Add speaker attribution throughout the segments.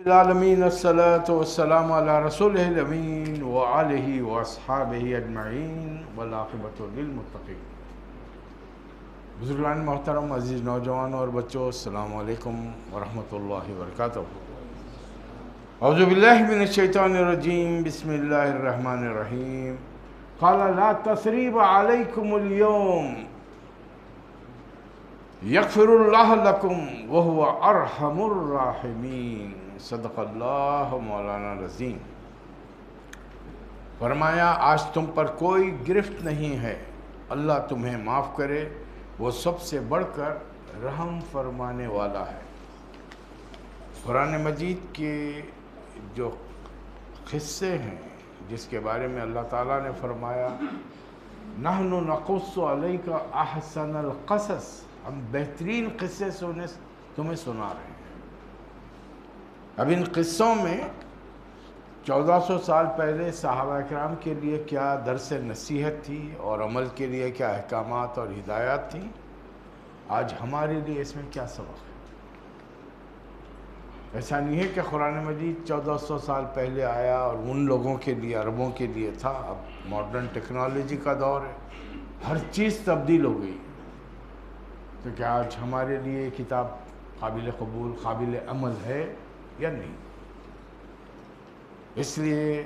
Speaker 1: العالمین الصلاۃ والسلام علی رسولہ الامین وآلہ واصحابہ اجمعین والعاقبۃ للمتقین۔ بزرگان محترم، عزیز نوجوانوں اور بچوں، السلام علیکم ورحمۃ اللہ وبرکاتہ۔ اعوذ باللہ من الشیطان الرجیم، بسم اللہ الرحمن الرحیم۔ قال لا تثریب علیکم اليوم یغفر اللہ لکم وہو ارحم الراحمین۔ صدق اللہ مولانا العظیم۔ فرمایا آج تم پر کوئی گرفت نہیں ہے، اللہ تمہیں معاف کرے، وہ سب سے بڑھ کر رحم فرمانے والا ہے۔ قرآن مجید کے جو قصے ہیں جس کے بارے میں اللہ تعالیٰ نے فرمایا نحن نقص علیک احسن القصص، ہم بہترین قصے تمہیں سنا رہے ہیں۔ اب ان قصوں میں 1400 سال پہلے صحابہ اکرام کے لیے کیا درس نصیحت تھی اور عمل کے لیے کیا احکامات اور ہدایات تھیں، آج ہمارے لیے اس میں کیا سبق ہے۔ ایسا نہیں ہے کہ قرآن مجید 1400 سال پہلے آیا اور ان لوگوں کے لیے، عربوں کے لیے تھا، اب ماڈرن ٹیکنالوجی کا دور ہے، ہر چیز تبدیل ہو گئی، تو کیا آج ہمارے لیے یہ کتاب قابل قبول، قابل عمل ہے یا نہیں؟ اس لیے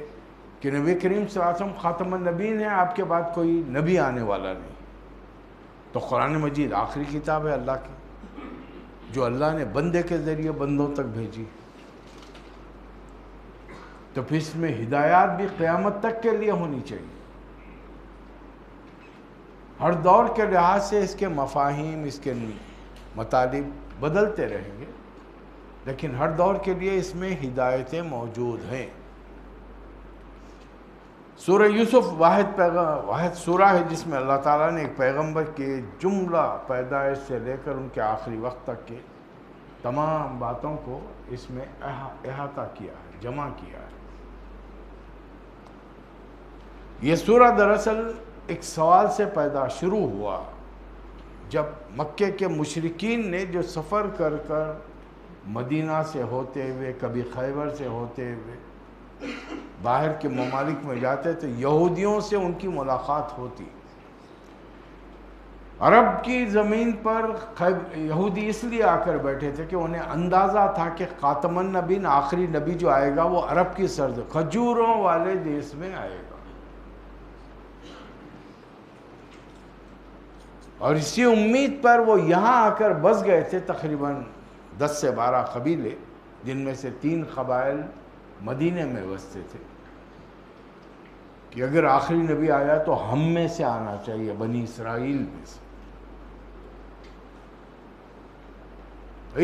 Speaker 1: کہ نبی کریم صلی اللہ علیہ وسلم خاتم النبیین ہے، آپ کے بعد کوئی نبی آنے والا نہیں، تو قرآن مجید آخری کتاب ہے اللہ کی، جو اللہ نے بندے کے ذریعے بندوں تک بھیجی، تو پھر اس میں ہدایات بھی قیامت تک کے لیے ہونی چاہیے۔ ہر دور کے لحاظ سے اس کے مفاہیم، اس کے مطالب بدلتے رہیں گے، لیکن ہر دور کے لیے اس میں ہدایتیں موجود ہیں۔ سورہ یوسف واحد سورہ ہے جس میں اللہ تعالیٰ نے ایک پیغمبر کے جملہ پیدائش سے لے کر ان کے آخری وقت تک کے تمام باتوں کو اس میں احاطہ کیا ہے، جمع کیا ہے۔ یہ سورہ دراصل ایک سوال سے پیدا شروع ہوا، جب مکے کے مشرکین نے جو سفر کر کر مدینہ سے ہوتے ہوئے، کبھی خیبر سے ہوتے ہوئے باہر کے ممالک میں جاتے تو یہودیوں سے ان کی ملاقات ہوتی۔ عرب کی زمین پر یہودی اس لیے آ کر بیٹھے تھے کہ انہیں اندازہ تھا کہ خاتم النبیین، آخری نبی جو آئے گا وہ عرب کی سرد کھجوروں والے دیس میں آئے گا، اور اسی امید پر وہ یہاں آ کر بس گئے تھے۔ تقریباً 10 سے 12 قبیلے، جن میں سے 3 قبائل مدینے میں بستے تھے، کہ اگر آخری نبی آیا تو ہم میں سے آنا چاہیے، بنی اسرائیل میں سے۔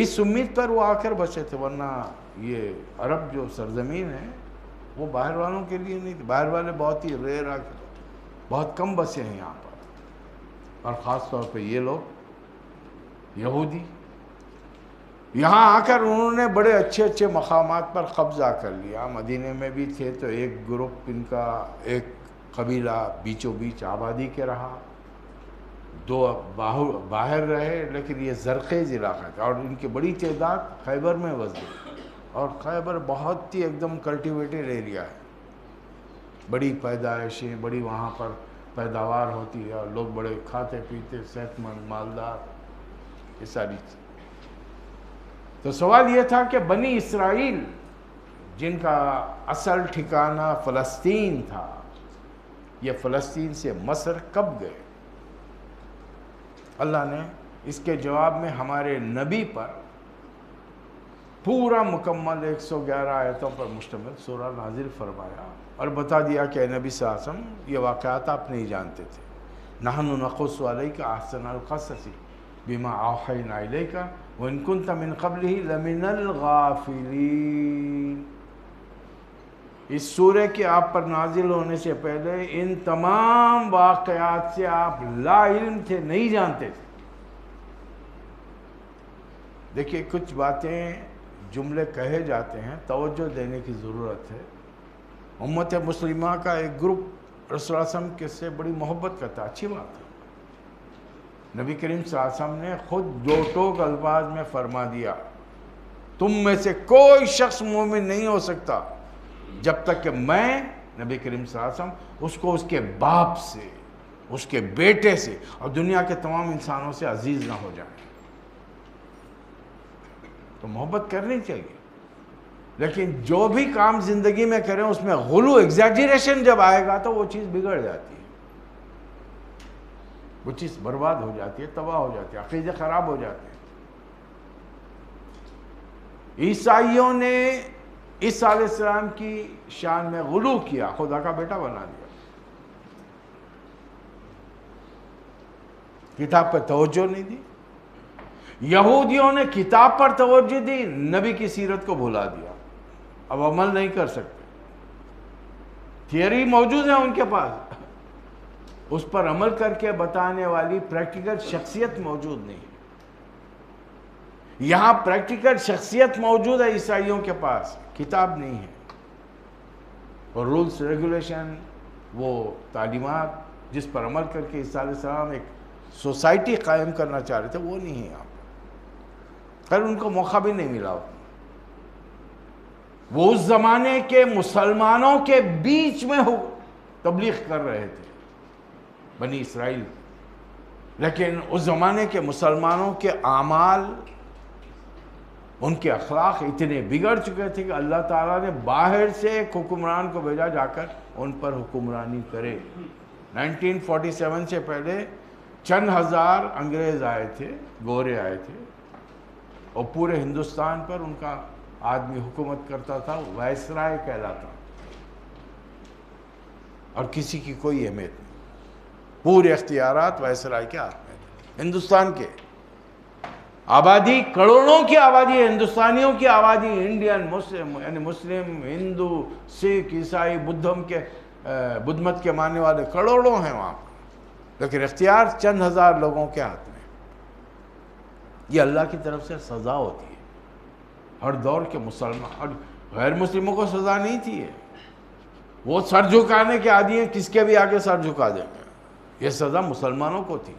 Speaker 1: اس امید پر وہ آ کر بسے تھے، ورنہ یہ عرب جو سرزمین ہے وہ باہر والوں کے لیے نہیں تھی، باہر والے بہت ہی ریئر آ کے بہت کم بسے ہیں یہاں پر، اور خاص طور پہ یہ لوگ یہودی۔ یہاں آ کر انہوں نے بڑے اچھے اچھے مقامات پر قبضہ کر لیا۔ مدینے میں بھی تھے تو ایک گروپ، ان کا ایک قبیلہ بیچوں بیچ آبادی کے رہا، 2 باہر رہے، لیکن یہ زرخیز علاقہ تھا، اور ان کی بڑی تعداد خیبر میں بس گئی، اور خیبر بہت ہی ایک دم کلٹیویٹڈ ایریا ہے، بڑی پیدائشیں، بڑی وہاں پر پیداوار ہوتی ہے، اور لوگ بڑے کھاتے پیتے، صحت مند، مالدار، یہ ساری چیز۔ تو سوال یہ تھا کہ بنی اسرائیل جن کا اصل ٹھکانہ فلسطین تھا، یہ فلسطین سے مصر کب گئے؟ اللہ نے اس کے جواب میں ہمارے نبی پر پورا مکمل 111 آیتوں پر مشتمل سورہ نازل فرمایا، اور بتا دیا کہ اے نبی صلی اللہ علیہ وسلم، یہ واقعات آپ نہیں جانتے تھے۔ نحن نقص علیک احسن القصص بما اوحینا الیک وان کنت من قبلہ لمن الغافلین۔ اس سورہ کے آپ پر نازل ہونے سے پہلے ان تمام واقعات سے آپ لا علم تھے، نہیں جانتے تھے۔ دیکھیے، کچھ باتیں، جملے کہے جاتے ہیں، توجہ دینے کی ضرورت ہے۔ امت مسلمہ کا ایک گروپ رسول اللہ صلی اللہ علیہ وسلم کے سے بڑی محبت کرتا ہے، اچھی بات ہے۔ نبی کریم صلی اللہ علیہ وسلم نے خود 2 ٹوک الفاظ میں فرما دیا تم میں سے کوئی شخص مومن نہیں ہو سکتا جب تک کہ میں نبی کریم صلی اللہ علیہ وسلم اس کو اس کے باپ سے، اس کے بیٹے سے اور دنیا کے تمام انسانوں سے عزیز نہ ہو جائیں۔ تو محبت کرنی چاہیے، لیکن جو بھی کام زندگی میں کریں اس میں غلو، ایگزیجریشن جب آئے گا تو وہ چیز بگڑ جاتی ہے، وہ چیز برباد ہو جاتی ہے، تباہ ہو جاتی ہے، عقیدے خراب ہو جاتے ہیں۔ عیسائیوں نے عیسیٰ علیہ السلام کی شان میں غلو کیا، خدا کا بیٹا بنا دیا، کتاب پر توجہ نہیں دی۔ یہودیوں نے کتاب پر توجہ دی، نبی کی سیرت کو بھلا دیا، اب عمل نہیں کر سکتے، تھیوری موجود ہے ان کے پاس، اس پر عمل کر کے بتانے والی پریکٹیکل شخصیت موجود نہیں ہے۔ یہاں پریکٹیکل شخصیت موجود ہے عیسائیوں کے پاس، کتاب نہیں ہے، اور رولز ریگولیشن، وہ تعلیمات جس پر عمل کر کے عیسیٰ علیہ السلام ایک سوسائٹی قائم کرنا چاہ رہے تھے، وہ نہیں ہے یہاں پر۔ خیر ان کو موقع بھی نہیں ملا، وہ اس زمانے کے مسلمانوں کے بیچ میں تبلیغ کر رہے تھے، بنی اسرائیل، لیکن اس زمانے کے مسلمانوں کے اعمال، ان کے اخلاق اتنے بگڑ چکے تھے کہ اللہ تعالیٰ نے باہر سے ایک حکمران کو بھیجا جا کر ان پر حکمرانی کرے۔ 1947 سے پہلے چند ہزار انگریز آئے تھے، گورے آئے تھے، اور پورے ہندوستان پر ان کا آدمی حکومت کرتا تھا، وائسرائے کہلاتا، اور کسی کی کوئی اہمیت نہیں، پورے اختیارات وائسرائے کے ہاتھ میں تھے۔ ہندوستان کے آبادی کروڑوں کی آبادی ہے، ہندوستانیوں کی آبادی، انڈین مسلم، یعنی مسلم، ہندو، سکھ، عیسائی، بدھ مت کے ماننے والے کروڑوں ہیں وہاں پر، لیکن اختیار چند ہزار لوگوں کے ہاتھ میں۔ یہ اللہ کی طرف سے سزا ہوتی ہے، ہر دور کے مسلمان اور غیر مسلموں کو سزا نہیں تھی ہے، وہ سر جھکانے کے عادی ہیں، کس کے بھی آگے سر جھکا دیں گے، یہ سزا مسلمانوں کو تھی۔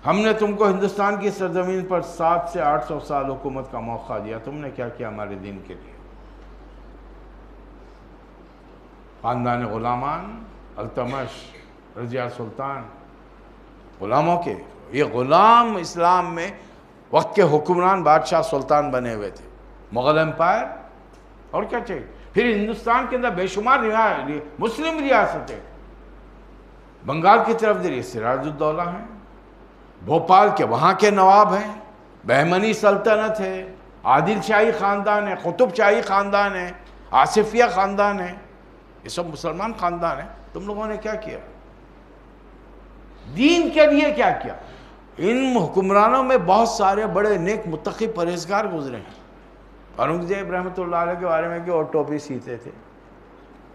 Speaker 1: ہم نے تم کو ہندوستان کی سرزمین پر 700 سے 800 سال حکومت کا موقع دیا، تم نے کیا کیا ہمارے دین کے لیے؟ خاندان غلامان، التمش، رضیہ سلطان، غلاموں کے، یہ غلام اسلام میں وقت کے حکمران بادشاہ سلطان بنے ہوئے تھے، مغل امپائر، اور کیا چاہیے۔ پھر ہندوستان کے اندر بے شمار مسلم ریاستیں، بنگال کی طرف دیکھیے سراج الدولہ ہیں، بھوپال کے وہاں کے نواب ہیں، بہمنی سلطنت ہے، عادل شاہی خاندان ہے، قطب شاہی خاندان ہے، آصفیہ خاندان ہے، یہ سب مسلمان خاندان ہیں۔ تم لوگوں نے کیا کیا؟ دین کے لیے کیا کیا؟ ان حکمرانوں میں بہت سارے بڑے نیک متقی پرہیزگار گزرے ہیں۔ اورنگزیب رحمۃ اللہ علیہ کے بارے میں کہ وہ ٹوپی سیتے تھے،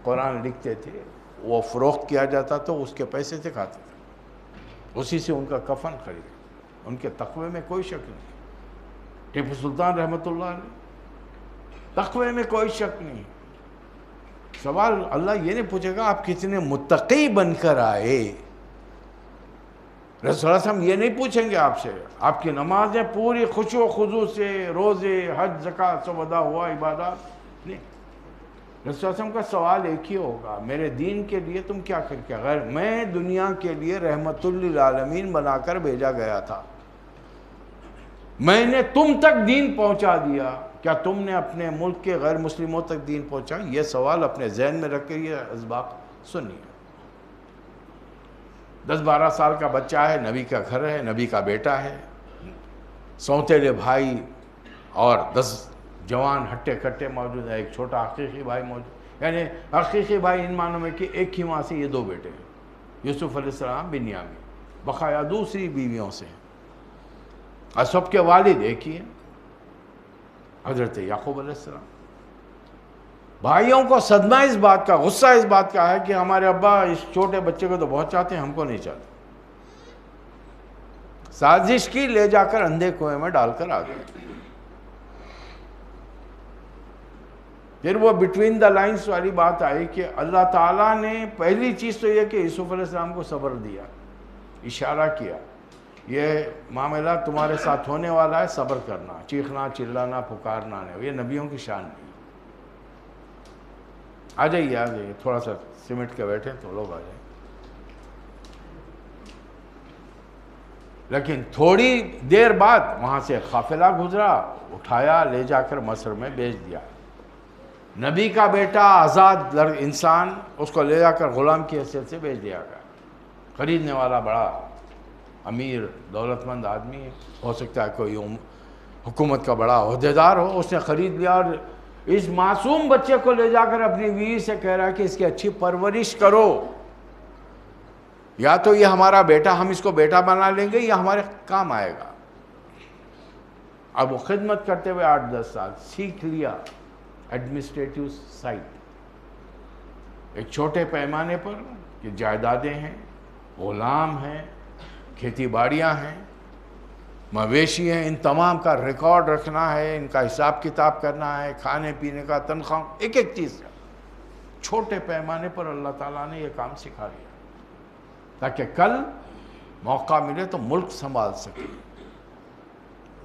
Speaker 1: قرآن لکھتے تھے، وہ فروخت کیا جاتا تو اس کے پیسے سے کھاتے تھے، اسی سے ان کا کفن خریدے، ان کے تقوی میں کوئی شک نہیں۔ ٹیپو سلطان رحمۃ اللہ علیہ، تقوی میں کوئی شک نہیں۔ سوال اللہ یہ نہیں پوچھے گا آپ کتنے متقی بن کر آئے، رسول اللہ صلی اللہ علیہ وسلم یہ نہیں پوچھیں گے آپ سے، آپ کی نمازیں پوری خشوع و خضوع سے، روزے، حج، زکوٰۃ سب ادا ہوا، عبادات نہیں۔ رسول اللہ علیہ وسلم کا سوال ایک ہی ہوگا، میرے دین کے لیے تم کیا کر کے غیر، میں دنیا کے لیے رحمت للعالمین بنا کر بھیجا گیا تھا، میں نے تم تک دین پہنچا دیا، کیا تم نے اپنے ملک کے غیر مسلموں تک دین پہنچا؟ یہ سوال اپنے ذہن میں رکھ کے یہ اسباق سنیے۔ 10-12 سال کا بچہ ہے، نبی کا گھر ہے، نبی کا بیٹا ہے، سوتیلے بھائی اور 10 جوان ہٹے کٹے موجود ہیں، ایک چھوٹا حقیقی بھائی موجود، یعنی حقیقی بھائی ان معنوں میں کہ ایک ہی ماں سے یہ 2 بیٹے ہیں، یوسف علیہ السلام، بنیامین، بقایا دوسری بیویوں سے ہیں، اور سب کے والد ایک ہی ہیں، حضرت یعقوب علیہ السلام۔ بھائیوں کو صدمہ اس بات کا، غصہ اس بات کا ہے کہ ہمارے ابا اس چھوٹے بچے کو تو بہت چاہتے ہیں، ہم کو نہیں چاہتے۔ سازش کی، لے جا کر اندھے کنویں میں ڈال کر آ گئے۔ پھر وہ بٹوین دا لائنز والی بات آئی کہ اللہ تعالیٰ نے پہلی چیز تو یہ کہ یوسف علیہ السلام کو صبر دیا، اشارہ کیا یہ معاملہ تمہارے ساتھ ہونے والا ہے، صبر کرنا، چیخنا چلانا پکارنا نہیں، یہ نبیوں کی شان نہیں۔ آ جائیے تھوڑا سا سمٹ کے بیٹھے تو لوگ آ جائیں۔ لیکن تھوڑی دیر بعد وہاں سے قافلہ گزرا، اٹھایا، لے جا کر مصر میں بیچ دیا۔ نبی کا بیٹا آزاد انسان، اس کو لے جا کر غلام کی حیثیت سے بیچ دیا گیا۔ خریدنے والا بڑا امیر دولت مند آدمی ہے، ہو سکتا ہے کوئی حکومت کا بڑا عہدیدار ہو، اس نے خرید لیا اور اس معصوم بچے کو لے جا کر اپنی بیوی سے کہہ رہا ہے کہ اس کی اچھی پرورش کرو، یا تو یہ ہمارا بیٹا، ہم اس کو بیٹا بنا لیں گے، یا ہمارے کام آئے گا۔ اب وہ خدمت کرتے ہوئے 8-10 سال سیکھ لیا ایڈمنسٹریٹو سائٹ، ایک چھوٹے پیمانے پر کہ جائیدادیں ہیں، غلام ہیں، کھیتی باڑیاں ہیں، مویشی ہیں، ان تمام کا ریکارڈ رکھنا ہے، ان کا حساب کتاب کرنا ہے، کھانے پینے کا، تنخواہ، ایک ایک چیز کا چھوٹے پیمانے پر اللہ تعالیٰ نے یہ کام سکھا دیا تاکہ کل موقع ملے تو ملک سنبھال سکے۔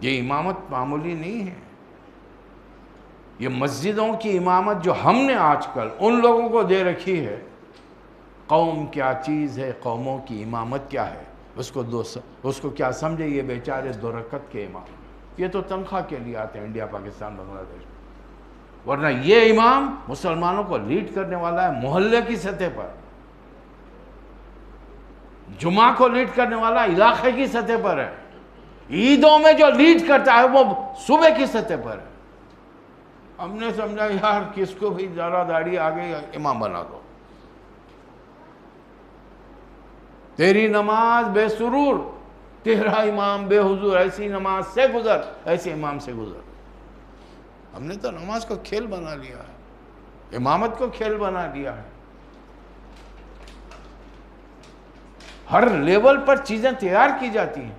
Speaker 1: یہ امامت معمولی نہیں ہے، یہ مسجدوں کی امامت جو ہم نے آج کل ان لوگوں کو دے رکھی ہے، قوم کیا چیز ہے، قوموں کی امامت کیا ہے، اس کو کیا سمجھے یہ بیچارے 2 رکعت کے امام، یہ تو تنخواہ کے لیے آتے ہیں انڈیا، پاکستان، بنگلہ دیش، ورنہ یہ امام مسلمانوں کو لیڈ کرنے والا ہے محلے کی سطح پر، جمعہ کو لیڈ کرنے والا علاقے کی سطح پر ہے، عیدوں میں جو لیڈ کرتا ہے وہ صوبے کی سطح پر ہے۔ ہم نے سمجھا یار کس کو بھی ذرا داڑھی آگے امام بنا دو، تیری نماز بے سرور، تیرا امام بے حضور، ایسی نماز سے گزر، ایسے امام سے گزر۔ ہم نے تو نماز کو کھیل بنا لیا ہے، امامت کو کھیل بنا لیا ہے۔ ہر لیول پر چیزیں تیار کی جاتی ہیں۔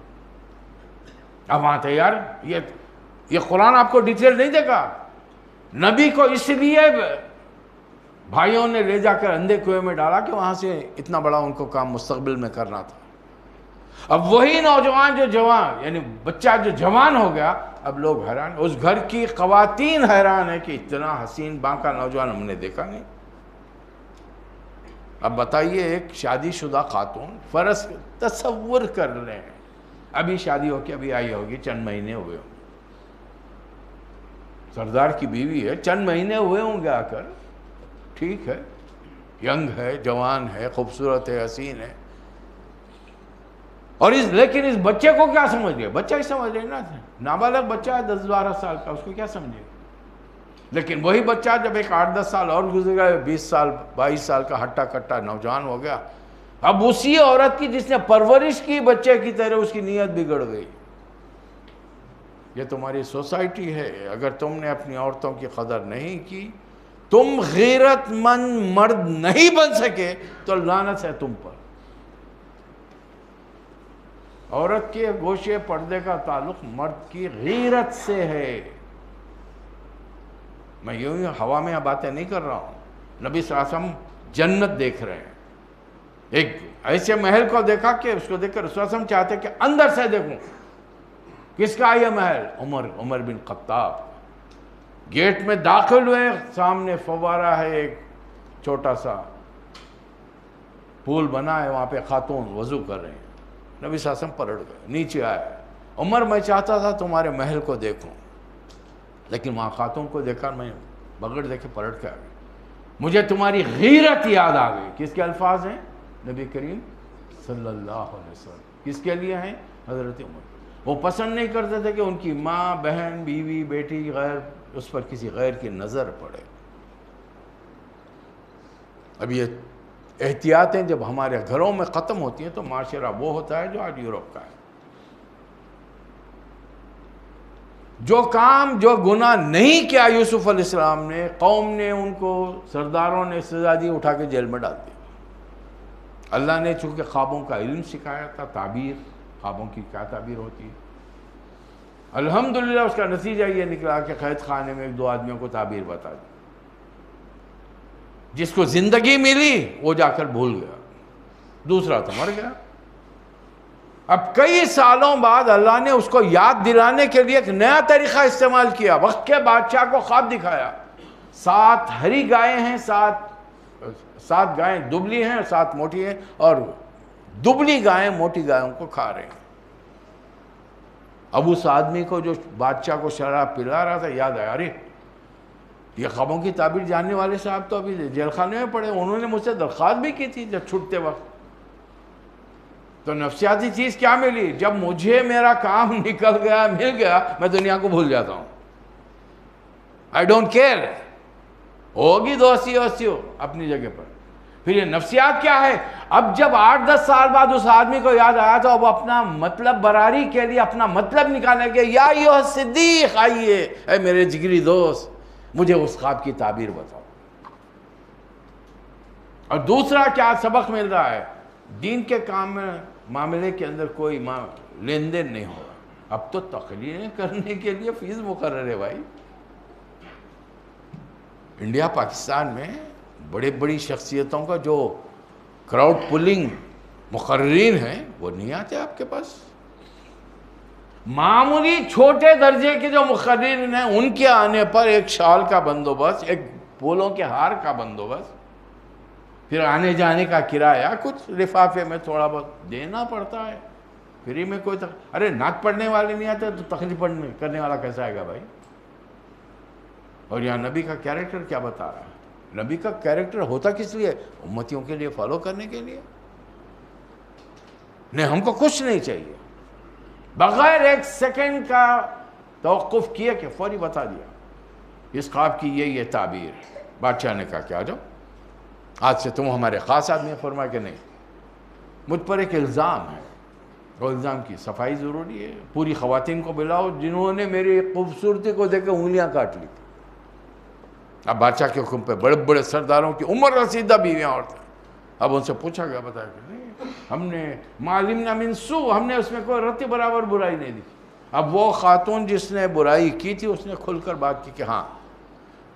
Speaker 1: اب وہاں تیار، یہ قرآن آپ کو ڈیٹیل نہیں دے گا۔ نبی کو اس لیے بھائیوں نے لے جا کر اندھے کنویں میں ڈالا کہ وہاں سے اتنا بڑا ان کو کام مستقبل میں کرنا تھا۔ اب وہی نوجوان جو جوان، یعنی بچہ جو جوان ہو گیا، اب لوگ حیران، اس گھر کی خواتین حیران ہے کہ اتنا حسین بانکا نوجوان ہم نے دیکھا نہیں۔ اب بتائیے ایک شادی شدہ خاتون، فرض تصور کر لیں ابھی شادی ہو کے ابھی آئی ہوگی، چند مہینے ہوئے ہوں، سردار کی بیوی ہے، چند مہینے ہوئے ہوں گے آ کر، ٹھیک ہے، ینگ ہے، جوان ہے، خوبصورت ہے، حسین ہے، اور لیکن اس بچے کو کیا سمجھ گئے؟ بچہ ہی سمجھ رہے نا، نابالغ بچہ ہے 10-12 سال کا، اس کو کیا سمجھے؟ لیکن وہی بچہ جب ایک 8-10 سال اور گزر گئے، 20 سال 22 سال کا ہٹا کٹا نوجوان ہو گیا، اب اسی عورت کی جس نے پرورش کی بچے کی طرح، اس کی نیت بگڑ گئی۔ یہ تمہاری سوسائٹی ہے، اگر تم نے اپنی عورتوں کی قدر نہیں کی، تم غیرت مند مرد نہیں بن سکے، تو لعنت ہے تم پر۔ عورت کے گوشے پردے کا تعلق مرد کی غیرت سے ہے۔ میں یوں ہی ہوا میں باتیں نہیں کر رہا ہوں، نبی صلی اللہ علیہ وسلم جنت دیکھ رہے ہیں، ایک ایسے محل کو دیکھا کہ اس کو دیکھ کر رسول اللہ علیہ وسلم چاہتے کہ اندر سے دیکھوں، کس کا یہ محل؟ عمر بن خطاب۔ گیٹ میں داخل ہوئے، سامنے فوارہ ہے، ایک چھوٹا سا پول بنا ہے، وہاں پہ خاتون وضو کر رہے ہیں، نبی صلی اللہ علیہ وسلم پلٹ گئے، نیچے آئے، عمر میں چاہتا تھا تمہارے محل کو دیکھوں، لیکن وہاں خاتون کو دیکھا، میں بغیر دیکھے پلٹ کے آ گئی، مجھے تمہاری غیرت یاد آ گئی۔ کس کے الفاظ ہیں؟ نبی کریم صلی اللہ علیہ وسلم۔ کس کے لیے ہیں؟ حضرت عمر۔ وہ پسند نہیں کرتے تھے کہ ان کی ماں، بہن، بیوی، بیٹی، غیر، اس پر کسی غیر کی نظر پڑے۔ اب یہ احتیاطیں جب ہمارے گھروں میں ختم ہوتی ہیں تو معاشرہ وہ ہوتا ہے جو آج یورپ کا ہے۔ جو کام، جو گناہ نہیں کیا یوسف علیہ السلام نے، قوم نے ان کو، سرداروں نے سزا دی، اٹھا کے جیل میں ڈال دیا۔ اللہ نے چونکہ خوابوں کا علم سکھایا تھا، تعبیر، خوابوں کی کیا تعبیر ہوتی ہے، الحمدللہ اس کا نتیجہ یہ نکلا کہ قید خانے میں 2 آدمیوں کو تعبیر بتا دی۔ جس کو زندگی ملی وہ جا کر بھول گیا، دوسرا تو مر گیا۔ اب کئی سالوں بعد اللہ نے اس کو یاد دلانے کے لیے ایک نیا طریقہ استعمال کیا. وقت کے بادشاہ کو خواب دکھایا, 7 ہری گائیں ہیں, 7 گائیں دبلی ہیں, 7 موٹی ہیں, اور دبلی گائیں موٹی گائوں کو کھا رہے ہیں. اب اس آدمی کو جو بادشاہ کو شراب پلا رہا تھا یاد آیا, ارے یہ خوابوں کی تعبیر جاننے والے صاحب تو ابھی جیل خانے میں پڑے, انہوں نے مجھ سے درخواست بھی کی تھی جب چھوٹتے وقت. تو نفسیاتی چیز کیا ملی؟ جب مجھے میرا کام نکل گیا, مل گیا, میں دنیا کو بھول جاتا ہوں. I don't care. ہوگی دوستی اپنی جگہ پر. پھر یہ نفسیات کیا ہے؟ اب جب 8-10 سال بعد اس آدمی کو یاد آیا تو اب اپنا مطلب براری کے لیے, اپنا مطلب نکالنے کے, یا ایھا صدیق آئیے, اے میرے جگری دوست مجھے اس خواب کی تعبیر بتاؤ. اور دوسرا کیا سبق مل رہا ہے؟ دین کے کام میں معاملے کے اندر کوئی لین دین نہیں ہو رہا. اب تو تقریریں کرنے کے لیے فیس مقرر ہے بھائی. انڈیا پاکستان میں بڑی بڑی شخصیتوں کا جو کراؤڈ پولنگ مقررین ہیں وہ نہیں آتے آپ کے پاس. معمولی چھوٹے درجے کے جو مقررین ہیں ان کے آنے پر ایک شال کا بندوبست, ایک پھولوں کے ہار کا بندوبست, پھر آنے جانے کا کرایہ, کچھ لفافے میں تھوڑا بہت دینا پڑتا ہے. فری میں کوئی ارے نعت پڑھنے والے نہیں آتے تو تقریر کرنے والا کیسا آئے گا بھائی؟ اور یہاں نبی کا کیریکٹر کیا بتا رہا ہے؟ نبی کا کیریکٹر ہوتا کس لیے؟ امتیوں کے لیے فالو کرنے کے لیے. نہیں, ہم کو کچھ نہیں چاہیے. بغیر 1 سیکنڈ کا توقف کیے کہ فوری بتا دیا اس خواب کی یہ تعبیر. بادشاہ نے کہا کہ آ جاؤ, آج سے تم ہمارے خاص آدمی. فرمایا کہ نہیں, مجھ پر ایک الزام ہے, اور الزام کی صفائی ضروری ہے. پوری خواتین کو بلاؤ جنہوں نے میری خوبصورتی کو دیکھ کے انگلیاں کاٹ لی. اب بادشاہ کے حکم پہ بڑے بڑے سرداروں کی عمر رسیدہ بیویاں عورتیں. اب ان سے پوچھا گیا, بتایا کہ نہیں, ہم نے معلومنا من سوء, ہم نے اس میں کوئی رتی برابر برائی نہیں دی. اب وہ خاتون جس نے برائی کی تھی اس نے کھل کر بات کی کہ ہاں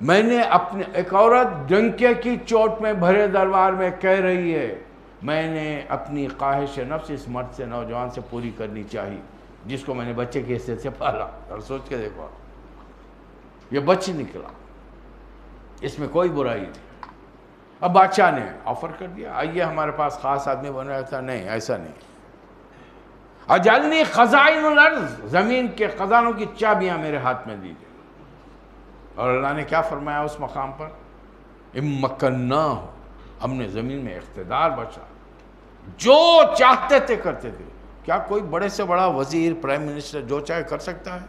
Speaker 1: میں نے اپنے, ایک عورت ڈنکے کی چوٹ میں بھرے دربار میں کہہ رہی ہے میں نے اپنی خواہش نفس اس مرد سے, نوجوان سے پوری کرنی چاہیے جس کو میں نے بچے کی حیثیت سے پالا. اور سوچ کے دیکھو, یہ بچ نکلا, اس میں کوئی برائی نہیں. اب بادشاہ نے آفر کر دیا, آئیے ہمارے پاس خاص آدمی بن رہا تھا. نہیں, ایسا نہیں. اجعلنی خزائن الارض, زمین کے خزانوں کی چابیاں میرے ہاتھ میں دیجیے. اور اللہ نے کیا فرمایا اس مقام پر؟ امکناہ, ہم نے زمین میں اقتدار بچا, جو چاہتے تھے کرتے تھے. کیا کوئی بڑے سے بڑا وزیر, پرائم منسٹر جو چاہے کر سکتا ہے؟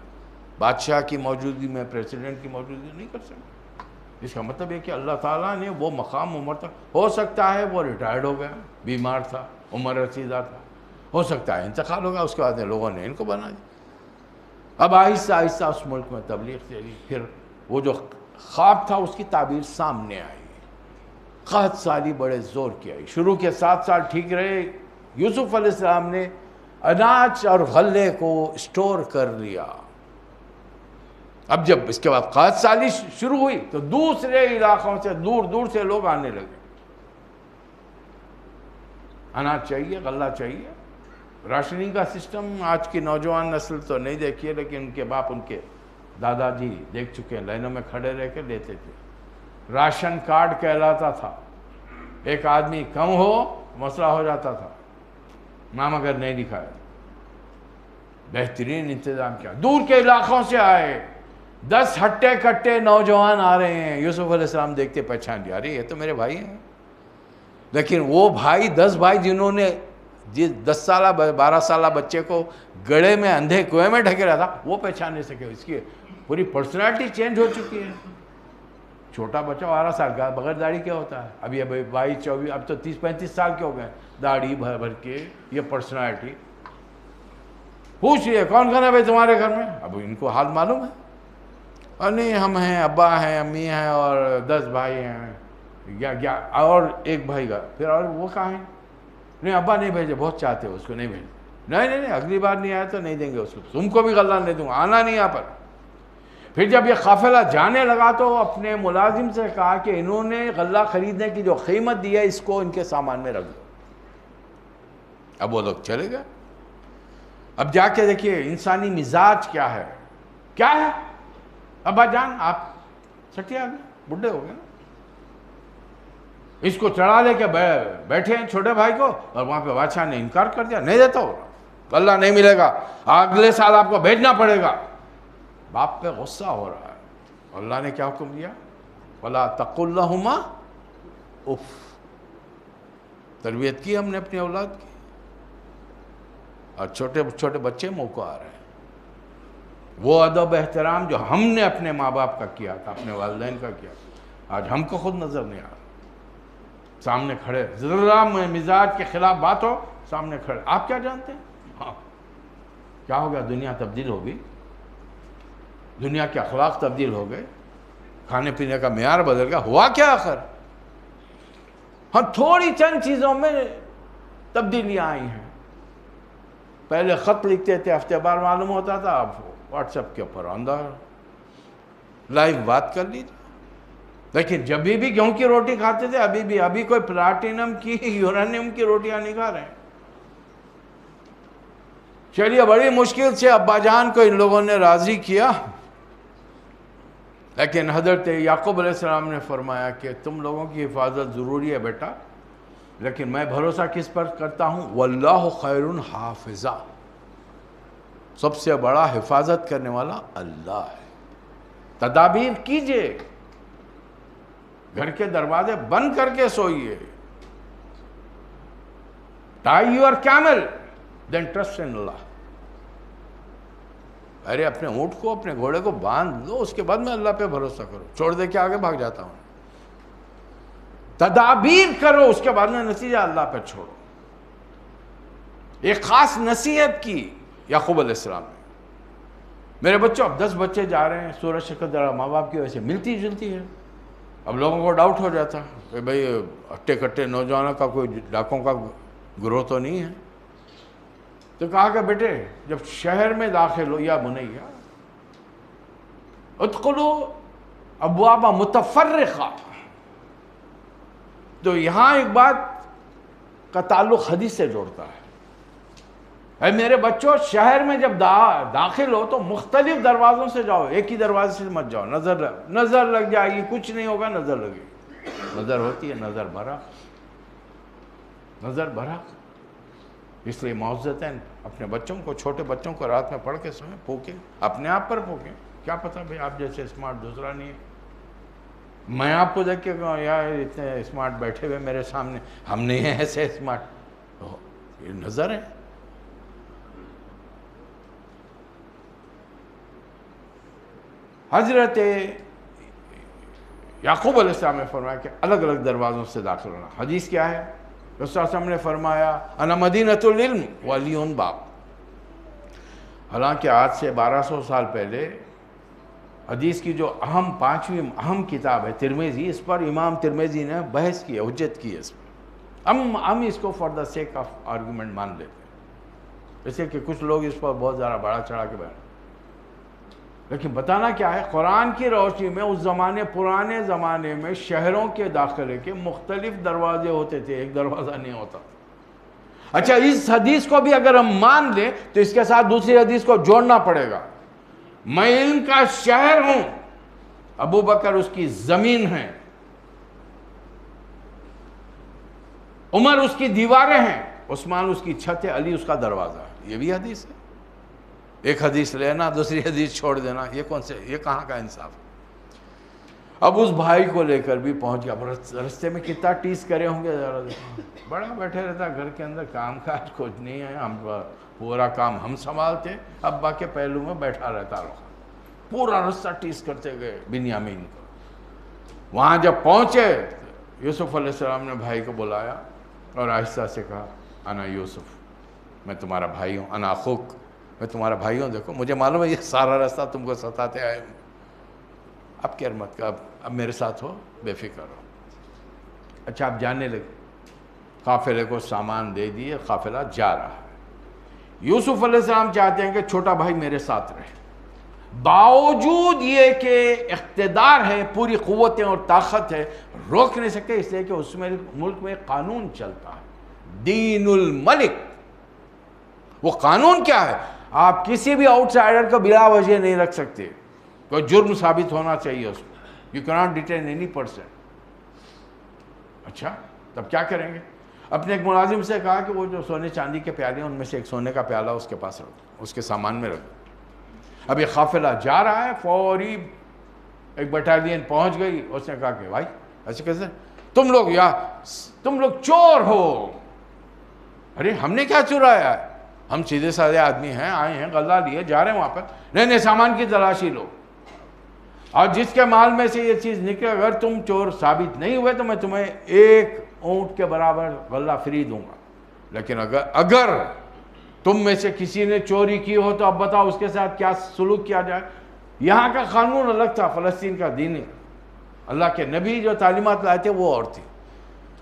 Speaker 1: بادشاہ کی موجودگی میں, پریسیڈنٹ کی موجودگی نہیں کر سکتا. اس کا مطلب ہے کہ اللہ تعالیٰ نے وہ مقام عمر تک, ہو سکتا ہے وہ ریٹائرڈ ہو گیا, بیمار تھا, عمر رسیدہ تھا, ہو سکتا ہے انتقال ہوگا, اس کے بعد لوگوں نے ان کو بنا دیا. اب آہستہ آہستہ اس ملک میں تبلیغ چلی, پھر وہ جو خواب تھا اس کی تعبیر سامنے آئی. 7 سالی بڑے زور کی آئی. شروع کے 7 سال ٹھیک رہے. یوسف علیہ السلام نے اناج اور غلے کو اسٹور کر لیا. اب جب اس کے بعد 7 سالی شروع ہوئی تو دوسرے علاقوں سے, دور دور سے لوگ آنے لگے. اناج چاہیے, غلہ چاہیے. راشننگ کا سسٹم آج کی نوجوان نسل تو نہیں دیکھی ہے, لیکن ان کے باپ, ان کے دادا جی دیکھ چکے ہیں, لائنوں میں کھڑے رہ کے لیتے تھے. راشن کارڈ کہلاتا تھا. ایک آدمی کم ہو مسئلہ ہو جاتا تھا, نام اگر نہیں دکھایا. بہترین انتظام کیا. دور کے علاقوں سے آئے, 10 ہٹے کٹے نوجوان آ رہے ہیں. یوسف علیہ السلام دیکھتے پہچان لیا, ارے یہ تو میرے بھائی ہیں. لیکن وہ بھائی, 10 بھائی جنہوں نے 10 سالہ 12 سالہ بچے کو گڑھے میں اندھے کنویں میں ڈھکیلا تھا, وہ پہچان نہیں سکے. اس کی پوری پرسنالٹی چینج ہو چکی ہے. چھوٹا بچہ 12 سال کا بغیر داڑھی کیا ہوتا ہے؟ اب یہ 22 24, اب تو 30-35 سال کے ہو گئے, داڑھی بھر بھر کے, یہ پرسنالٹی. پوچھئے کون کون ہے بھائی تمہارے گھر میں؟ اب ان کو حال معلوم ہے. اور نہیں, ہم ہیں, ابا ہیں, امی ہیں, اور 10 بھائی ہیں, یا اور ایک بھائی کا. پھر اور وہ کہاں ہیں؟ نہیں, ابا نہیں بھیجے, بہت چاہتے ہو اس کو, نہیں بھیجے. نہیں, اگلی بار نہیں آیا تو نہیں دیں گے اس کو, تم کو بھی غلہ نہیں دوں گا, آنا نہیں یہاں پر. پھر جب یہ قافلہ جانے لگا تو اپنے ملازم سے کہا کہ انہوں نے غلہ خریدنے کی جو قیمت دی ہے اس کو ان کے سامان میں رکھ دو. اب وہ لوگ چلے گئے. اب جا کے دیکھیے انسانی مزاج کیا ہے. کیا ہے ابا جان آپ سٹیا گئے, بڈھے ہو گئے نا, اس کو چڑھا لے کے بیٹھے ہیں چھوٹے بھائی کو, اور وہاں پہ بادشاہ نے انکار کر دیا, نہیں دیتا ہوگا, اللہ نہیں ملے گا, اگلے سال آپ کو بھیجنا پڑے گا. باپ پہ غصہ ہو رہا ہے. اللہ نے کیا حکم دیا؟ وَلَا تَقُلْ لَهُمَا اف. تربیت کی ہم نے اپنی اولاد کی, اور چھوٹے چھوٹے بچے منہ کو آ رہے ہیں. وہ ادب احترام جو ہم نے اپنے ماں باپ کا کیا تھا, اپنے والدین کا کیا تھا, آج ہم کو خود نظر نہیں آ رہا. سامنے کھڑے, ذرا مزاج کے خلاف بات ہو, سامنے کھڑے, آپ کیا جانتے ہیں؟ ہاں کیا ہو گیا؟ دنیا تبدیل ہو گئی, دنیا کے اخلاق تبدیل ہو گئے, کھانے پینے کا معیار بدل گیا. ہوا کیا آخر؟ ہاں تھوڑی چند چیزوں میں تبدیلیاں آئی ہیں. پہلے خط لکھتے تھے, ہفتے بار معلوم ہوتا تھا, اب واٹس ایپ کے اوپر اندر لائیو بات کر لیجیے. لیکن جب بھی گیہوں کی روٹی کھاتے تھے, ابھی کوئی پلاٹینم کی یورانیم کی روٹیاں نہیں کھا رہے ہیں. چلیے بڑی مشکل سے ابا جان کو ان لوگوں نے راضی کیا, لیکن حضرت یعقوب علیہ السلام نے فرمایا کہ تم لوگوں کی حفاظت ضروری ہے بیٹا, لیکن میں بھروسہ کس پر کرتا ہوں؟ واللہ خیر حافظہ. سب سے بڑا حفاظت کرنے والا اللہ ہے. تدابیر کیجئے, گھر کے دروازے بند کر کے سوئیے. tie your camel then trust in Allah. ارے اپنے اونٹ کو, اپنے گھوڑے کو باندھ لو, اس کے بعد میں اللہ پہ بھروسہ کرو. چھوڑ دے کے آگے بھاگ جاتا ہوں. تدابیر کرو, اس کے بعد میں نتیجہ اللہ پہ چھوڑو. ایک خاص نصیحت کی یعقوب علیہ السلام نے. میرے بچوں, اب 10 بچے جا رہے ہیں, صورت شکل ذرا ماں باپ کی وجہ سے ملتی جلتی ہے. اب لوگوں کو ڈاؤٹ ہو جاتا کہ بھئی اٹھے کٹے نوجوانوں کا کوئی ڈاکوں کا گروہ تو نہیں ہے. تو کہا کہ بیٹے جب شہر میں داخل ہو, یا بنیا ادخلوا ابواب متفرقہ, تو یہاں ایک بات کا تعلق حدیث سے جوڑتا ہے. اے میرے بچوں, شہر میں جب داخل ہو تو مختلف دروازوں سے جاؤ, ایک ہی دروازے سے مت جاؤ. نظر لگ جائے گی, کچھ نہیں ہوگا, نظر لگے گی. نظر ہوتی ہے نظر بھرا, نظر بھرا. اس لیے معززتاً اپنے بچوں کو, چھوٹے بچوں کو رات میں پڑھ کے سوئیں, پھونکیں, اپنے آپ پر پھونکیں. کیا پتہ بھئی آپ جیسے اسمارٹ دوسرا نہیں ہے. میں آپ کو دیکھ کے کہوں یار اتنے اسمارٹ بیٹھے ہوئے میرے سامنے, ہم نہیں ہیں ایسے اسمارٹ. یہ نظر ہے. حضرت یعقوب علیہ السلام نے فرمایا کہ الگ الگ دروازوں سے داخل ہونا. حدیث کیا ہے؟ رسول صلی اللہ علیہ وسلم نے فرمایا انا مدینۃ العلم وعلی باب. حالانکہ آج سے 1200 سال پہلے حدیث کی جو پانچویں اہم کتاب ہے ترمذی, اس پر امام ترمذی نے بحث کی, حجت کی ہے اس پر. ہم اس کو for the sake of argument مان لیتے ہیں, جیسے کہ کچھ لوگ اس پر بہت زیادہ بڑا چڑھا کے بیٹھے. لیکن بتانا کیا ہے, قرآن کی روشنی میں اس پرانے زمانے میں شہروں کے داخلے کے مختلف دروازے ہوتے تھے, ایک دروازہ نہیں ہوتا. اچھا, اس حدیث کو بھی اگر ہم مان لیں تو اس کے ساتھ دوسری حدیث کو جوڑنا پڑے گا. میں علم کا شہر ہوں, ابو بکر اس کی زمین ہے, عمر اس کی دیواریں ہیں, عثمان اس کی چھت ہے, علی اس کا دروازہ ہے. یہ بھی حدیث ہے. ایک حدیث لینا, دوسری حدیث چھوڑ دینا, یہ کہاں کا انصاف ہے؟ اب اس بھائی کو لے کر بھی پہنچ گیا. رستے میں کتنا ٹیس کرے ہوں گے ذرا دیکھو. بڑا بیٹھے رہتا گھر کے اندر, کام کاج کچھ نہیں ہے, ہم پورا کام ہم سنبھالتے, ابا کے پہلو میں بیٹھا رہتا رہا. پورا رستہ ٹیس کرتے گئے بنیامین کو. وہاں جب پہنچے یوسف علیہ السلام نے بھائی کو بلایا اور آہستہ سے کہا انا یوسف, میں تمہارا بھائی ہوں. انا اخوک, میں تمہارا بھائی ہوں. دیکھو مجھے معلوم ہے یہ سارا راستہ تم کو ستاتے آئے ہوں, اب کیر مت کا, اب میرے ساتھ ہو, بے فکر ہو. اچھا آپ جانے لگے, قافلے کو سامان دے دیے, قافلہ جا رہا ہے. یوسف علیہ السلام چاہتے ہیں کہ چھوٹا بھائی میرے ساتھ رہے, باوجود یہ کہ اقتدار ہے, پوری قوتیں اور طاقت ہے, روک نہیں سکتے, اس لیے کہ اس میں ملک میں قانون چلتا ہے, دین الملک. وہ قانون کیا ہے؟ آپ کسی بھی آؤٹ سائڈر کو بلا وجہ نہیں رکھ سکتے، کوئی جرم ثابت ہونا چاہیے اس کو. You cannot detain any person. اچھا تب کیا کریں گے؟ اپنے ایک ملازم سے کہا کہ وہ جو سونے چاندی کے پیالے ہیں ان میں سے ایک سونے کا پیالہ اس کے پاس رکھو، اس کے سامان میں رکھو. اب یہ قافلہ جا رہا ہے، فوری ایک بٹالین پہنچ گئی. اس نے کہا کہ بھائی ایسے کیسے، تم لوگ چور ہو. ارے ہم نے کیا چرایا ہے؟ ہم سیدھے سادھے آدمی ہیں، آئے ہیں غلہ لیے جا رہے ہیں وہاں پر. نہیں سامان کی تلاشی لو، اور جس کے مال میں سے یہ چیز نکلے اگر تم چور ثابت نہیں ہوئے تو میں تمہیں 1 اونٹ کے برابر غلہ فری دوں گا. لیکن اگر تم میں سے کسی نے چوری کی ہو تو اب بتاؤ اس کے ساتھ کیا سلوک کیا جائے. یہاں کا قانون الگ تھا، فلسطین کا دین. اللہ کے نبی جو تعلیمات لائے تھے وہ اور تھی.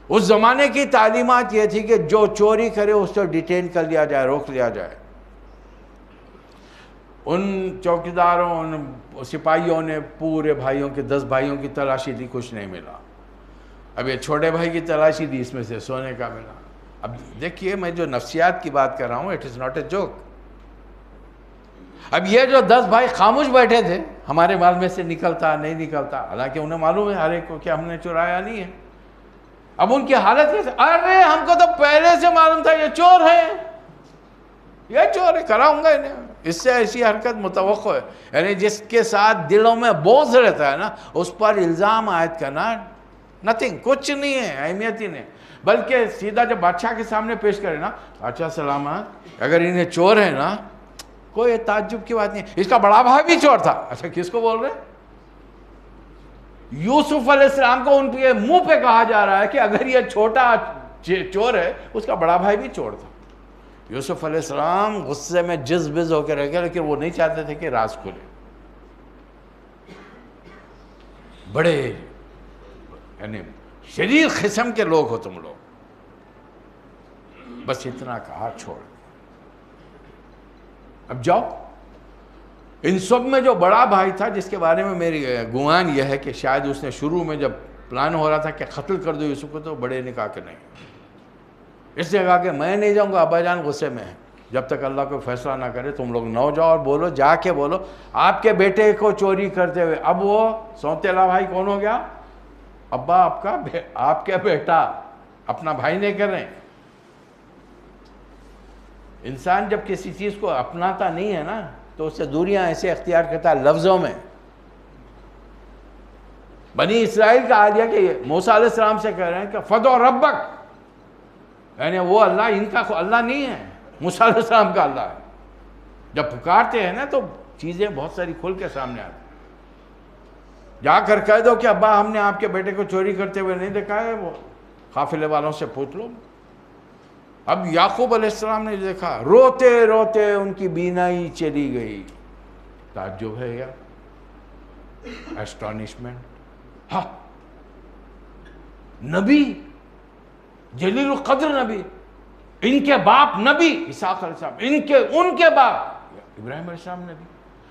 Speaker 1: اس زمانے کی تعلیمات یہ تھی کہ جو چوری کرے اس کو ڈیٹین کر لیا جائے، روک لیا جائے. ان چوکیداروں ان سپاہیوں نے پورے بھائیوں کے 10 بھائیوں کی تلاشی دی، کچھ نہیں ملا. اب یہ چھوٹے بھائی کی تلاشی دی، اس میں سے سونے کا ملا. اب دیکھیے میں جو نفسیات کی بات کر رہا ہوں، it is not a joke. اب یہ جو 10 بھائی خاموش بیٹھے تھے، ہمارے مال میں سے نکلتا نہیں نکلتا، حالانکہ انہیں معلوم ہے ہر ایک کو کہ ہم نے چرایا نہیں ہے. اب ان کی حالت کیسے؟ ارے ہم کو تو پہلے سے معلوم تھا یہ چور ہے، یہ چور ہے، کراؤں گا انہیں. اس سے ایسی حرکت متوقع ہے. یعنی جس کے ساتھ دلوں میں بوجھ رہتا ہے نا، اس پر الزام عائد کرنا نتھنگ، کچھ نہیں ہے، اہمیت ہی نہیں. بلکہ سیدھا جب بادشاہ کے سامنے پیش کرے نا، بادشاہ سلامت، اگر انہیں چور ہے نا، کوئی تعجب کی بات نہیں. اس کا بڑا بھائی بھی چور تھا. اچھا کس کو بول رہے ہیں؟ یوسف علیہ السلام کو ان کے منہ پہ کہا جا رہا ہے کہ اگر یہ چھوٹا چور ہے، اس کا بڑا بھائی بھی چور تھا. یوسف علیہ السلام غصے میں جز بز ہو کے رہ گئے، لیکن وہ نہیں چاہتے تھے کہ راز کھلے. بڑے یعنی شریر قسم کے لوگ ہو تم لوگ. بس اتنا کہا، چھوڑ. اب جاؤ. ان سب میں جو بڑا بھائی تھا، جس کے بارے میں میری گمان یہ ہے کہ شاید اس نے شروع میں جب پلان ہو رہا تھا کہ قتل کر دو یوسف کو، تو بڑے نے کہا کہ نہیں. اس نے کہا کہ میں نہیں جاؤں گا، ابا جان غصے میں ہیں، جب تک اللہ کو فیصلہ نہ کرے تم لوگ نہ جاؤ. اور بولو، جا کے بولو آپ کے بیٹے کو چوری کرتے ہوئے. اب وہ سوتیلا بھائی کون ہو گیا؟ ابا آپ کا بیٹا، اپنا بھائی نہیں کر رہے ہیں. انسان جب کسی چیز کو اپناتا نہیں ہے نا، تو اس سے دوریاں ایسے اختیار کرتا ہے لفظوں میں. بنی اسرائیل کا حال یہ کہ موسیٰ علیہ السلام سے کہہ رہے ہیں کہ فدع ربک، یعنی وہ اللہ ان کا اللہ نہیں ہے، موسیٰ علیہ السلام کا اللہ ہے. جب پکارتے ہیں نا تو چیزیں بہت ساری کھل کے سامنے آتی. جا کر کہہ دو کہ ابا ہم نے آپ کے بیٹے کو چوری کرتے ہوئے نہیں دیکھا ہے، وہ قافلے والوں سے پوچھ لو. اب یعقوب علیہ السلام نے دیکھا، روتے روتے ان کی بینائی چلی گئی. تعجب ہے یا اسٹانشمنٹ. ہاں، نبی، جلیل القدر نبی، ان کے باپ نبی اسحاق علیہ السلام، ان کے باپ ابراہیم علیہ السلام نبی،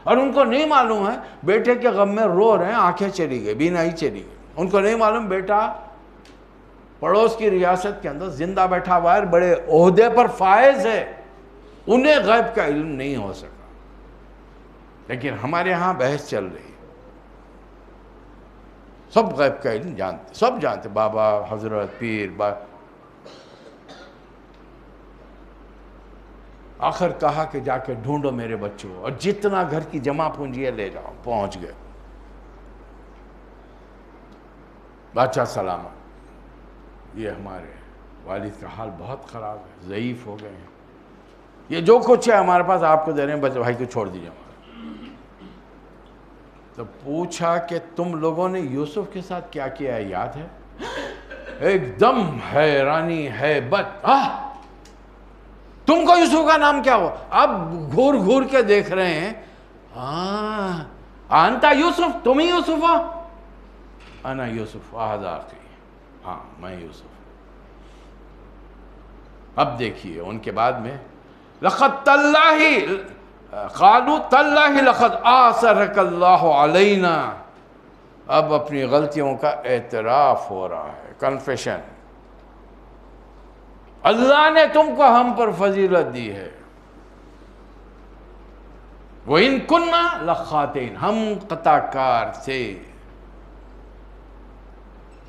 Speaker 1: اور ان کو نہیں معلوم ہے بیٹے کے غم میں رو رہے ہیں، آنکھیں چلی گئی، بینائی چلی گئی. ان کو نہیں معلوم بیٹا پڑوس کی ریاست کے اندر زندہ بیٹھا ہوا ہے، بڑے عہدے پر فائز ہے. انہیں غیب کا علم نہیں ہو سکا. لیکن ہمارے ہاں بحث چل رہی ہے، سب غیب کا علم جانتے، سب جانتے، بابا، حضرت، پیر، آخر کہا کہ جا کے ڈھونڈو میرے بچوں، اور جتنا گھر کی جمع پونجی ہے لے جاؤ. پہنچ گئے. بادشاہ سلامت، یہ ہمارے والد کا حال بہت خراب ہے، ضعیف ہو گئے ہیں، یہ جو کچھ ہے ہمارے پاس آپ کو دے رہے ہیں، بچے بھائی کو چھوڑ دیجیے. تو پوچھا کہ تم لوگوں نے یوسف کے ساتھ کیا کیا ہے، یاد ہے؟ ایک دم حیرانی ہے بت. تم کو یوسف کا نام کیا ہوا؟ اب گھور گھور کے دیکھ رہے ہیں. انتا یوسف، تم ہی یوسف ہو؟ انا یوسف احد اخی، ہاں میں یوسف. اب دیکھیے ان کے بعد میں لقد تاللہ، قالوا تاللہ لقد آثرک اللہ علینا. اب اپنی غلطیوں کا اعتراف ہو رہا ہے، کنفیشن. اللہ نے تم کو ہم پر فضیلت دی ہے. وَإِن كُنَّا لَخَاطِئِينَ، ہم خطا کار تھے.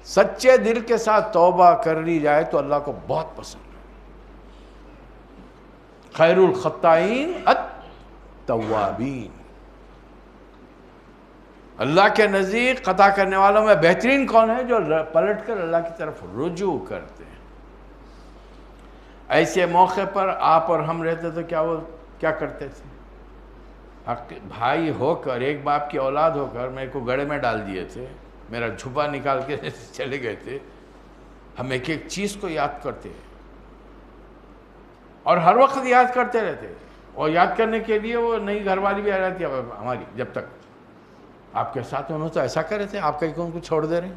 Speaker 1: سچے دل کے ساتھ توبہ کر لی جائے تو اللہ کو بہت پسند ہے. خیر الخطائین التوابین، اللہ کے نزدیک خطا کرنے والوں میں بہترین کون ہے؟ جو پلٹ کر اللہ کی طرف رجوع کرتے ہیں. ایسے موقع پر آپ اور ہم رہتے تو کیا کرتے تھے؟ بھائی ہو کر، ایک باپ کی اولاد ہو کر میرے کو گڑھے میں ڈال دیے تھے، میرا جھپا نکال کے چلے گئے تھے. ہم ایک ایک چیز کو یاد کرتے ہیں اور ہر وقت یاد کرتے رہتے، اور یاد کرنے کے لیے وہ نئی گھر والی بھی آ جاتی ہے ہماری. جب تک آپ کے ساتھ انہوں تو ایسا کر رہے تھے، آپ کہیں کو چھوڑ دے رہے ہیں.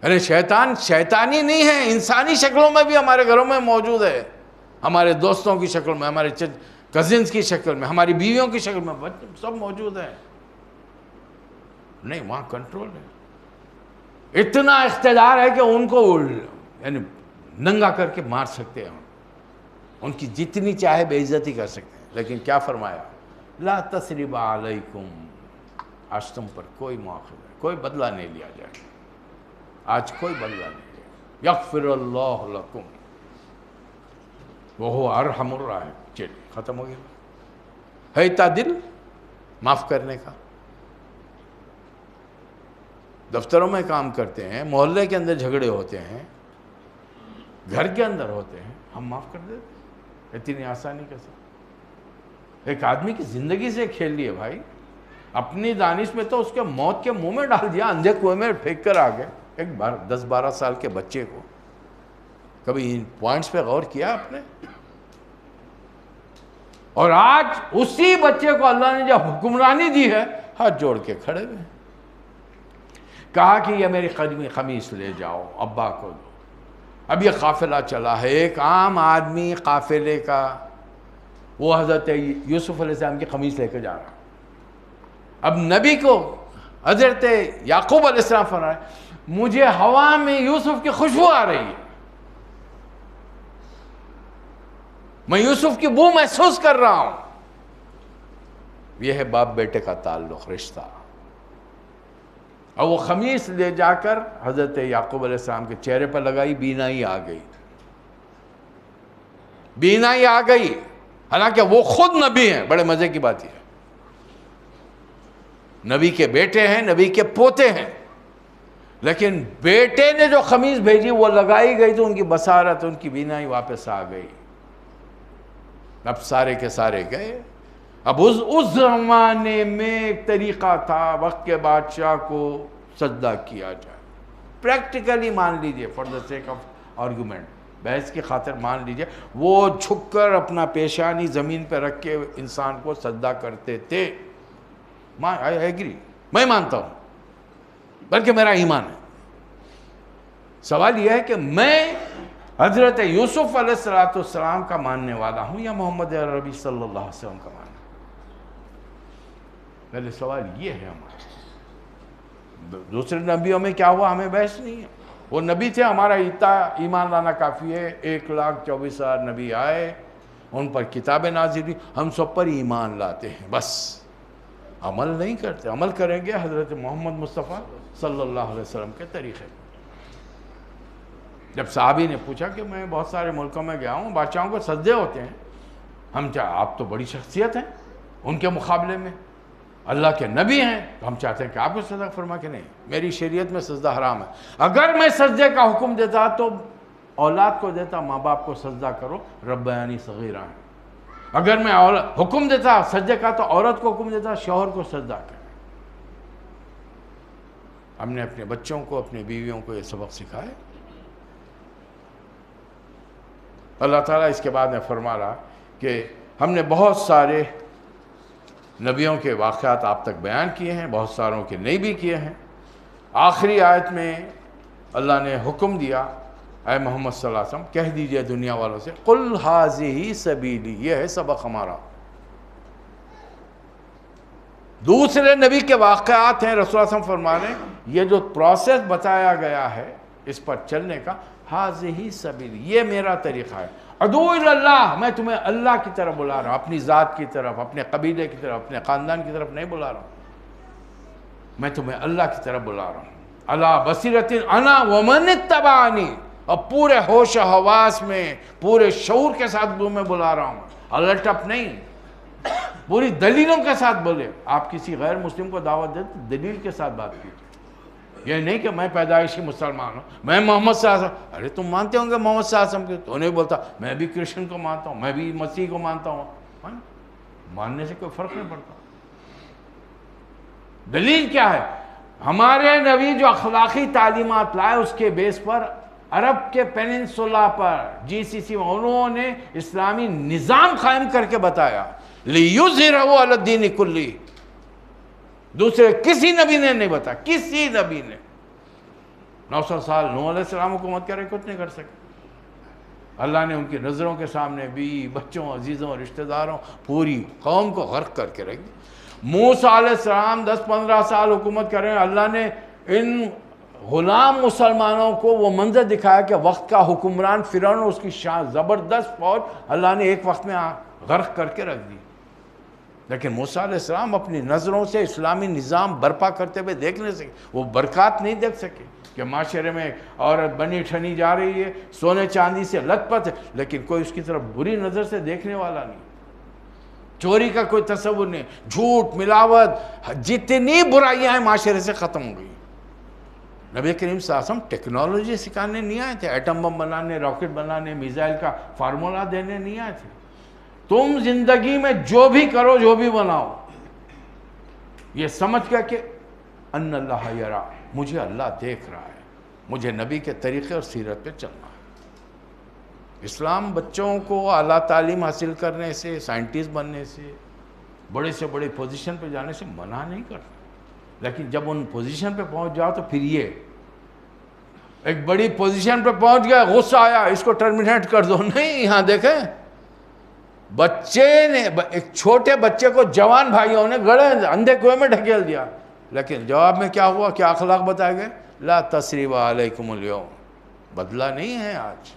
Speaker 1: ارے شیطان شیطانی نہیں ہے، انسانی شکلوں میں بھی ہمارے گھروں میں موجود ہے. ہمارے دوستوں کی شکل میں، ہمارے کزنز کی شکل میں، ہماری بیویوں کی شکل میں، سب موجود ہیں. نہیں، وہاں کنٹرول ہے. اتنا اقتدار ہے کہ ان کو یعنی ننگا کر کے مار سکتے ہیں، ان کی جتنی چاہے بے عزتی کر سکتے ہیں. لیکن کیا فرمایا؟ لا تثریب علیکم، آج تم پر کوئی مواخذہ نہیں، کوئی بدلہ نہیں لیا جائے. آج کوئی بدلہ نہیں لیا. یغفر اللہ لکم وہو ارحم الراحمین. چلیے ختم ہو گیا. ہے تا دل معاف کرنے کا. دفتروں میں کام کرتے ہیں، محلے کے اندر جھگڑے ہوتے ہیں، گھر کے اندر ہوتے ہیں، ہم معاف کر دیتے. اتنی آسانی کے ساتھ ایک آدمی کی زندگی سے کھیل لیے بھائی. اپنی دانش میں تو اس کے موت کے منہ میں ڈال دیا، اندھے کنویں میں پھینک کر آگے. ایک بار 10-12 سال کے بچے کو کبھی ان پوائنٹس پہ غور کیا آپ نے؟ اور آج اسی بچے کو اللہ نے جو حکمرانی دی ہے، ہاتھ جوڑ کے کھڑے ہوئے. کہا کہ یہ میری قمیص لے جاؤ، ابا کو دو. اب یہ قافلہ چلا ہے، ایک عام آدمی قافلے کا وہ حضرت یوسف علیہ السلام کی قمیص لے کے جا رہا. اب نبی کو حضرت یعقوب علیہ السلام فرمائے مجھے ہوا میں یوسف کی خوشبو آ رہی ہے، میں یوسف کی بو محسوس کر رہا ہوں. یہ ہے باپ بیٹے کا تعلق، رشتہ. اور وہ قمیص لے جا کر حضرت یعقوب علیہ السلام کے چہرے پر لگائی، بینائی آ گئی. بینائی آ گئی، حالانکہ وہ خود نبی ہیں. بڑے مزے کی بات یہ ہے، نبی کے بیٹے ہیں، نبی کے پوتے ہیں، لیکن بیٹے نے جو قمیص بھیجی وہ لگائی گئی تو ان کی بصارت، ان کی بینائی واپس آ گئی. اب سارے کے سارے گئے. اب اس زمانے میں ایک طریقہ تھا وقت کے بادشاہ کو سجدہ کیا جائے. پریکٹیکلی مان لیجئے، for the sake of argument, بحث کی خاطر مان لیجئے، وہ جھک کر اپنا پیشانی زمین پہ رکھ کے انسان کو سجدہ کرتے تھے. I agree، میں مانتا ہوں، بلکہ میرا ایمان ہے. سوال یہ ہے کہ میں حضرت یوسف علیہ السلام کا ماننے والا ہوں یا محمد عربی صلی اللہ علیہ وسلم کا ماننا. پہلے سوال یہ ہے ہمارا. دوسرے نبیوں میں کیا ہوا ہمیں بحث نہیں ہے. وہ نبی تھے، ہمارا ایمان لانا کافی ہے. 1,24,000 نبی آئے، ان پر کتابیں نازل ہوئی، ہم سب پر ایمان لاتے ہیں، بس عمل نہیں کرتے. عمل کریں گے حضرت محمد مصطفیٰ صلی اللہ علیہ وسلم کے طریقے. جب صحابی نے پوچھا کہ میں بہت سارے ملکوں میں گیا ہوں، بادشاہوں کو سجدے ہوتے ہیں، آپ تو بڑی شخصیت ہیں ان کے مقابلے میں، اللہ کے نبی ہیں، تو ہم چاہتے ہیں کہ آپ کو سجدہ فرما کے نہیں. میری شریعت میں سجدہ حرام ہے. اگر میں سجدے کا حکم دیتا تو اولاد کو دیتا، ماں باپ کو سجدہ کرو، ربیانی صغیرہ ہیں. اگر میں حکم دیتا سجدے کا تو عورت کو حکم دیتا شوہر کو سجدہ کریں. ہم نے اپنے بچوں کو، اپنی بیویوں کو یہ سبق سکھائے. اللہ تعالیٰ اس کے بعد میں فرما رہا کہ ہم نے بہت سارے نبیوں کے واقعات آپ تک بیان کیے ہیں، بہت ساروں کے نہیں بھی کیے ہیں. آخری آیت میں اللہ نے حکم دیا، اے محمد صلی اللہ علیہ وسلم کہہ دیجئے دنیا والوں سے، قل ھذہ سبیلی. یہ ہے سبق ہمارا. دوسرے نبی کے واقعات ہیں، رسول اللہ صلی اللہ علیہ وسلم فرما رہے ہیں یہ جو پروسیس بتایا گیا ہے اس پر چلنے کا، ہاذہی سبیلی، یہ میرا طریقہ ہے، ادعو الی اللہ، میں تمہیں اللہ کی طرف بلا رہا ہوں، اپنی ذات کی طرف، اپنے قبیلے کی طرف، اپنے خاندان کی طرف نہیں بلا رہا ہوں، میں تمہیں اللہ کی طرف بلا رہا ہوں، علی بصیرۃ انا ومن اتبعنی، اور پورے ہوش و حواس میں پورے شعور کے ساتھ میں بلا رہا ہوں، الٹ اپ نہیں، پوری دلیلوں کے ساتھ بولے۔ آپ کسی غیر مسلم کو دعوت دیں تو دلیل کے ساتھ بات کی، یہ نہیں کہ میں پیدائشی مسلمان ہوں، میں محمد صلی اللہ علیہ وسلم، ارے تم مانتے ہوں گے محمد صلی اللہ علیہ وسلم کو، تو نہیں بولتا میں بھی کرسچن کو مانتا ہوں، میں بھی مسیح کو مانتا ہوں، ماننے سے کوئی فرق نہیں پڑتا۔ دلیل کیا ہے؟ ہمارے نبی جو اخلاقی تعلیمات لائے اس کے بیس پر عرب کے پیننسولا پر GCC میں انہوں نے اسلامی نظام قائم کر کے بتایا، لِيُظْهِرَهُ عَلَى الدِّينِ كُلِّهِ، دوسرے کسی نبی نے نہیں بتایا، کسی نبی نے۔ 900 سال نوح علیہ السلام حکومت کرے، کچھ نہیں کر سکے، اللہ نے ان کی نظروں کے سامنے بیوی بچوں عزیزوں رشتہ داروں پوری قوم کو غرق کر کے رکھ دی۔ موسیٰ علیہ السلام 10-15 سال حکومت کریں، اللہ نے ان غلام مسلمانوں کو وہ منظر دکھایا کہ وقت کا حکمران فرعون اور اس کی زبردست فوج اللہ نے ایک وقت میں غرق کر کے رکھ دی۔ لیکن موسیٰ علیہ السلام اپنی نظروں سے اسلامی نظام برپا کرتے ہوئے دیکھ نہیں سکے، وہ برکات نہیں دیکھ سکے کہ معاشرے میں عورت بنی ٹھنی جا رہی ہے، سونے چاندی سے لت پت ہے، لیکن کوئی اس کی طرف بری نظر سے دیکھنے والا نہیں، چوری کا کوئی تصور نہیں، جھوٹ ملاوٹ جتنی برائیاں ہیں معاشرے سے ختم ہو گئی۔ نبی کریم صلی اللہ علیہ وسلم ٹیکنالوجی سکھانے نہیں آئے تھے، ایٹم بم بنانے، راکٹ بنانے، میزائل کا فارمولا دینے نہیں آئے تھے۔ تم زندگی میں جو بھی کرو، جو بھی بناؤ، یہ سمجھ کر کہ ان اللہ یرا، مجھے اللہ دیکھ رہا ہے، مجھے نبی کے طریقے اور سیرت پہ چلنا ہے۔ اسلام بچوں کو اعلیٰ تعلیم حاصل کرنے سے، سائنٹسٹ بننے سے، بڑے سے بڑے پوزیشن پہ جانے سے منع نہیں کرتا، لیکن جب ان پوزیشن پہ پہنچ جاؤ تو پھر یہ ایک بڑی پوزیشن پہ پہنچ گیا، غصہ آیا اس کو ٹرمینیٹ کر دو، نہیں، یہاں دیکھیں بچے نے، ایک چھوٹے بچے کو جوان بھائیوں نے گڑھے اندھے کنویں میں ڈھکیل دیا، لیکن جواب میں کیا ہوا، کیا اخلاق بتائے گئے؟ لا تثریب علیکم اليوم، بدلہ نہیں ہے آج۔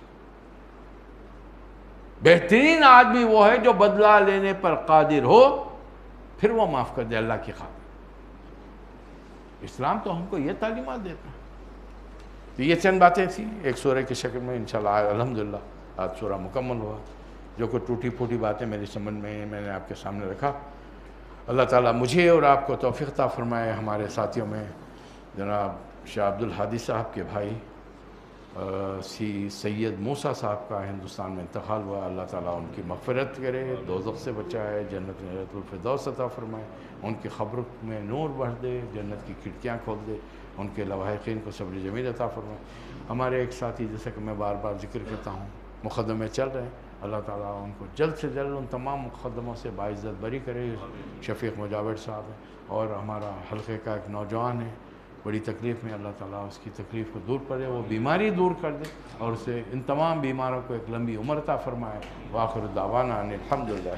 Speaker 1: بہترین آدمی وہ ہے جو بدلہ لینے پر قادر ہو، پھر وہ معاف کر دے اللہ کی خاطر۔ اسلام تو ہم کو یہ تعلیمات دیتا ہے۔ تو یہ چند باتیں تھیں ایک سورہ کی شکل میں، انشاءاللہ الحمدللہ آج سورہ مکمل ہوا۔ جو کوئی ٹوٹی پھوٹی باتیں میری سمجھ میں نے آپ کے سامنے رکھا، اللہ تعالیٰ مجھے اور آپ کو توفیق عطا فرمائے۔ ہمارے ساتھیوں میں جناب شاہ عبدالحادی صاحب کے بھائی سید موسیٰ صاحب کا ہندوستان میں انتقال ہوا، اللہ تعالیٰ ان کی مغفرت کرے، دوزخ سے بچائے، جنت میں الفردوس عطا فرمائے، ان کی قبر میں نور بھر دے، جنت کی کھڑکیاں کھول دے، ان کے لواحقین کو صبر جمیل عطا فرمائے۔ ہمارے ایک ساتھی جیسا کہ میں بار بار ذکر کرتا ہوں، مقدمے چل رہے ہیں، اللہ تعالیٰ ان کو جلد سے جلد ان تمام مقدموں سے باعزت بری کرے۔ شفیق مجاور صاحب ہیں اور ہمارا حلقے کا ایک نوجوان ہے، بڑی تکلیف میں، اللہ تعالیٰ اس کی تکلیف کو دور کرے، وہ بیماری دور کر دے اور اسے ان تمام بیماروں کو ایک لمبی عمر عطا فرمائے۔ وآخر دعوانا ان الحمدللہ۔